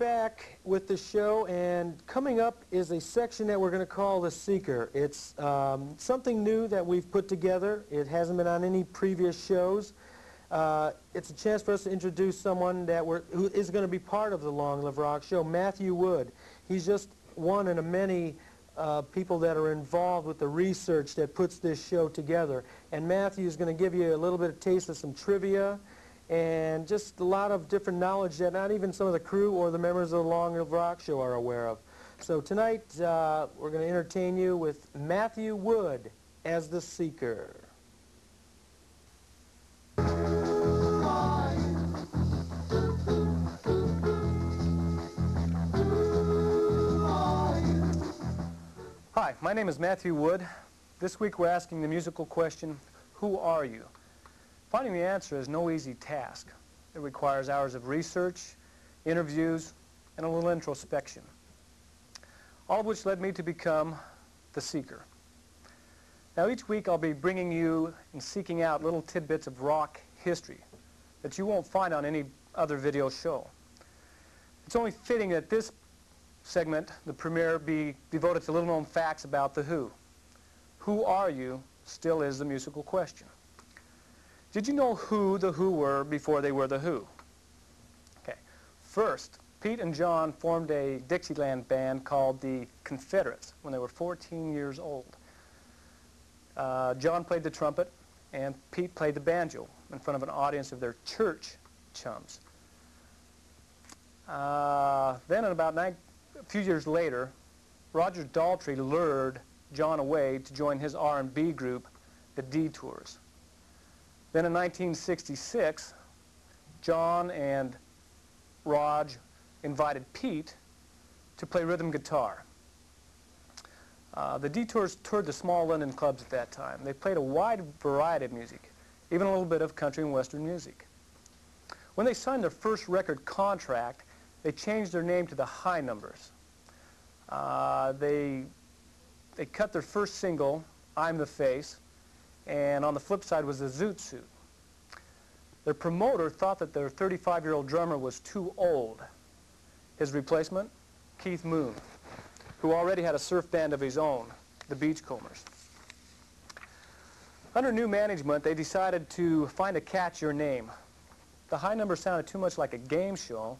back with the show, and coming up is a section that we're going to call The Seeker. It's something new that we've put together. It hasn't been on any previous shows. It's a chance for us to introduce someone who is going to be part of the Long Live Rock show, Matthew Wood. He's just one in a many people that are involved with the research that puts this show together. And Matthew is going to give you a little bit of taste of some trivia and just a lot of different knowledge that not even some of the crew or the members of the Long Live Rock show are aware of. So tonight we're going to entertain you with Matthew Wood as the Seeker. Hi, my name is Matthew Wood. This week we're asking the musical question, who are you? Finding the answer is no easy task. It requires hours of research, interviews, and a little introspection. All of which led me to become the Seeker. Now each week I'll be bringing you and seeking out little tidbits of rock history that you won't find on any other video show. It's only fitting that this segment, the premiere, be devoted to little-known facts about The Who. Who are you still is the musical question. Did you know who the Who were before they were the Who? Okay. First, Pete and John formed a Dixieland band called the Confederates when they were 14 years old. John played the trumpet and Pete played the banjo in front of an audience of their church chums. Then about a few years later, Roger Daltrey lured John away to join his R&B group, the Detours. Then in 1966, John and Rog invited Pete to play rhythm guitar. The Detours toured the small London clubs at that time. They played a wide variety of music, even a little bit of country and western music. When they signed their first record contract, they changed their name to the High Numbers. They cut their first single, I'm the Face, and on the flip side was the Zoot Suit. Their promoter thought that their 35-year-old drummer was too old. His replacement, Keith Moon, who already had a surf band of his own, the Beachcombers. Under new management, they decided to find a catchier name. The High Number sounded too much like a game show,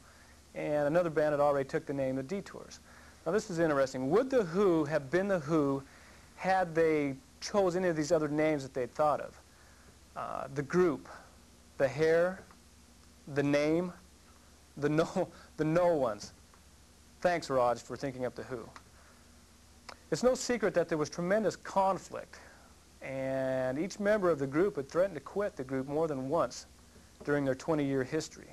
and another band had already took the name the Detours. Now this is interesting. Would the Who have been the Who had they chose any of these other names that they'd thought of? The group, the hair, the name, the no ones. Thanks, Rog, for thinking up the Who. It's no secret that there was tremendous conflict, and each member of the group had threatened to quit the group more than once during their 20-year history.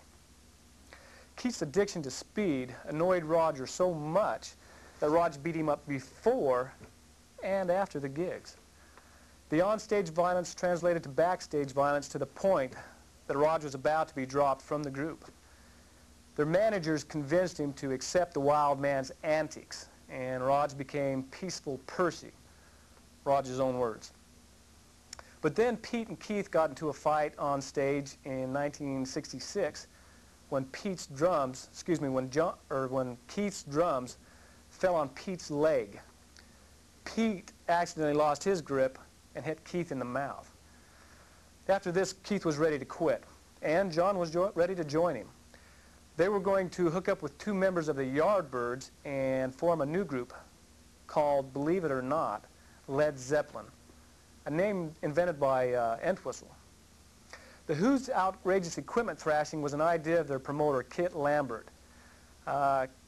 Keith's addiction to speed annoyed Roger so much that Rog beat him up before and after the gigs. The onstage violence translated to backstage violence to the point that Rog was about to be dropped from the group. Their managers convinced him to accept the wild man's antics, and Rog became Peaceful Percy, Rog's own words. But then Pete and Keith got into a fight on stage in 1966 when Keith's drums fell on Pete's leg. Pete accidentally lost his grip and hit Keith in the mouth. After this, Keith was ready to quit, and John was ready to join him. They were going to hook up with two members of the Yardbirds and form a new group called, believe it or not, Led Zeppelin, a name invented by Entwistle. The Who's outrageous equipment thrashing was an idea of their promoter, Kit Lambert.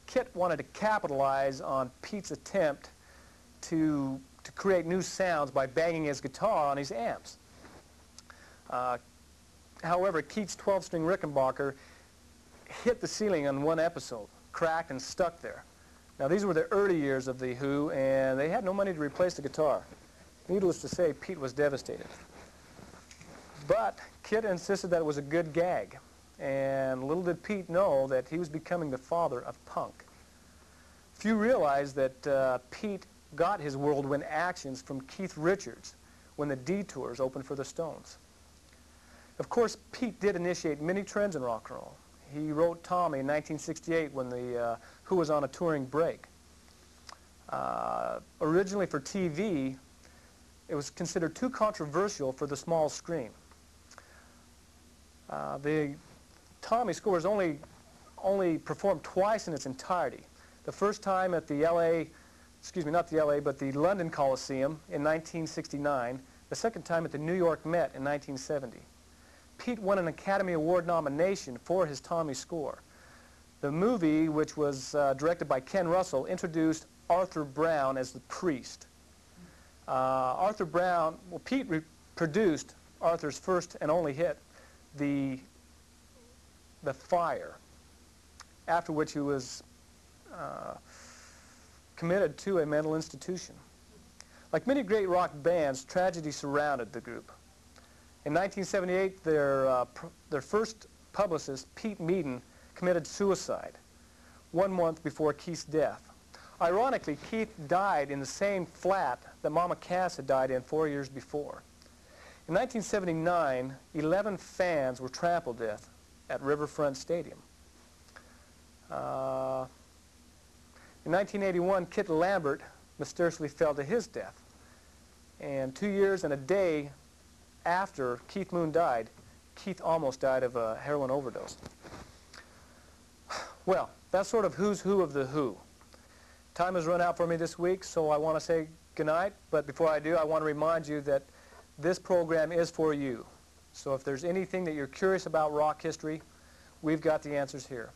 Kit wanted to capitalize on Pete's attempt to create new sounds by banging his guitar on his amps. However, Keith's 12-string Rickenbacker hit the ceiling on one episode, cracked and stuck there. Now these were the early years of the Who, and they had no money to replace the guitar. Needless to say, Pete was devastated. But Kit insisted that it was a good gag, and little did Pete know that he was becoming the father of punk. Few realized that Pete got his whirlwind actions from Keith Richards when the Detours opened for the Stones. Of course, Pete did initiate many trends in rock and roll. He wrote Tommy in 1968 when the Who was on a touring break. Originally for TV, it was considered too controversial for the small screen. The Tommy score is only performed twice in its entirety. The first time at the but the London Coliseum in 1969, the second time at the New York Met in 1970. Pete won an Academy Award nomination for his Tommy score. The movie, which was directed by Ken Russell, introduced Arthur Brown as the priest. Arthur Brown, well, Pete produced Arthur's first and only hit, the Fire, after which he was committed to a mental institution. Like many great rock bands, tragedy surrounded the group. In 1978, their first publicist, Pete Meaden, committed suicide 1 month before Keith's death. Ironically, Keith died in the same flat that Mama Cass had died in 4 years before. In 1979, 11 fans were trampled to death at Riverfront Stadium. In 1981, Kit Lambert mysteriously fell to his death. And 2 years and a day after Keith Moon died, Keith almost died of a heroin overdose. Well, that's sort of who's who of the Who. Time has run out for me this week, so I want to say goodnight. But before I do, I want to remind you that this program is for you. So if there's anything that you're curious about rock history, we've got the answers here.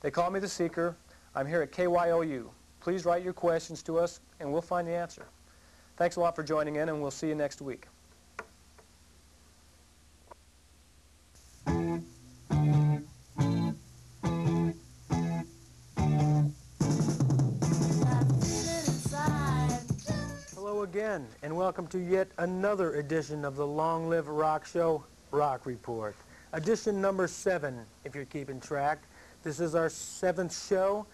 They call me the Seeker. I'm here at KYOU. Please write your questions to us, and we'll find the answer. Thanks a lot for joining in, and we'll see you next week. Hello again, and welcome to yet another edition of the Long Live Rock Show, Rock Report. Edition number 7, if you're keeping track. This is our 7th show,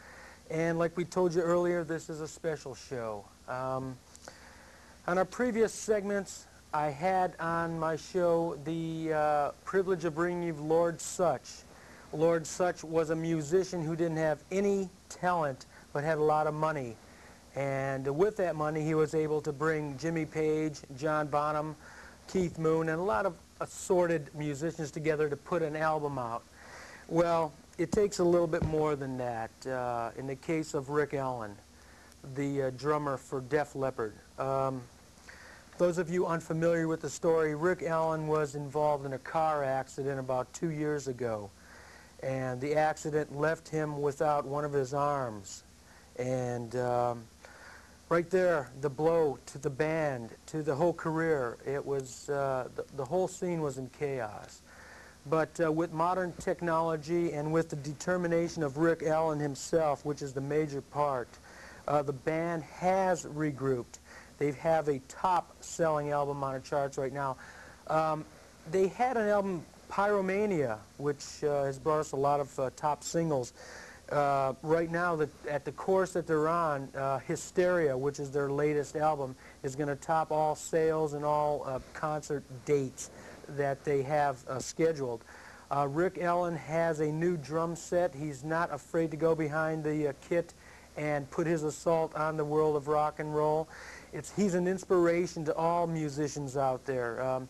and like we told you earlier, this is a special show. On our previous segments, I had on my show the privilege of bringing you Lord Sutch. Lord Sutch was a musician who didn't have any talent, but had a lot of money. And with that money, he was able to bring Jimmy Page, John Bonham, Keith Moon, and a lot of assorted musicians together to put an album out. Well, it takes a little bit more than that. In the case of Rick Allen, the drummer for Def Leppard. Those of you unfamiliar with the story, Rick Allen was involved in a car accident about 2 years ago. And the accident left him without one of his arms. And right there, the blow to the band, to the whole career, it was, the whole scene was in chaos. But with modern technology and with the determination of Rick Allen himself, which is the major part, the band has regrouped. They have a top-selling album on the charts right now. They had an album, Pyromania, which has brought us a lot of top singles. Right now, at the course that they're on, Hysteria, which is their latest album, is going to top all sales and all concert dates that they have scheduled. Rick Allen has a new drum set. He's not afraid to go behind the kit and put his assault on the world of rock and roll. He's an inspiration to all musicians out there.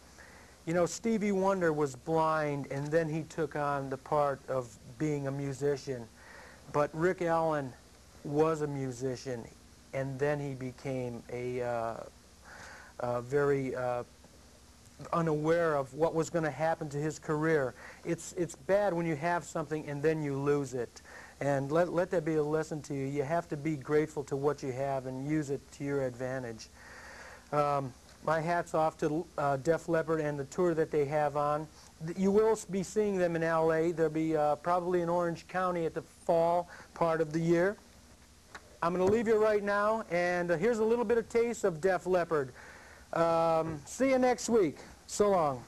You know, Stevie Wonder was blind, and then he took on the part of being a musician. But Rick Allen was a musician, and then he became a very unaware of what was going to happen to his career. It's bad when you have something and then you lose it. And let that be a lesson to you. You have to be grateful to what you have and use it to your advantage. My hat's off to Def Leppard and the tour that they have on. You will be seeing them in L.A. They'll be probably in Orange County at the fall part of the year. I'm going to leave you right now, and here's a little bit of taste of Def Leppard. See you next week. So long.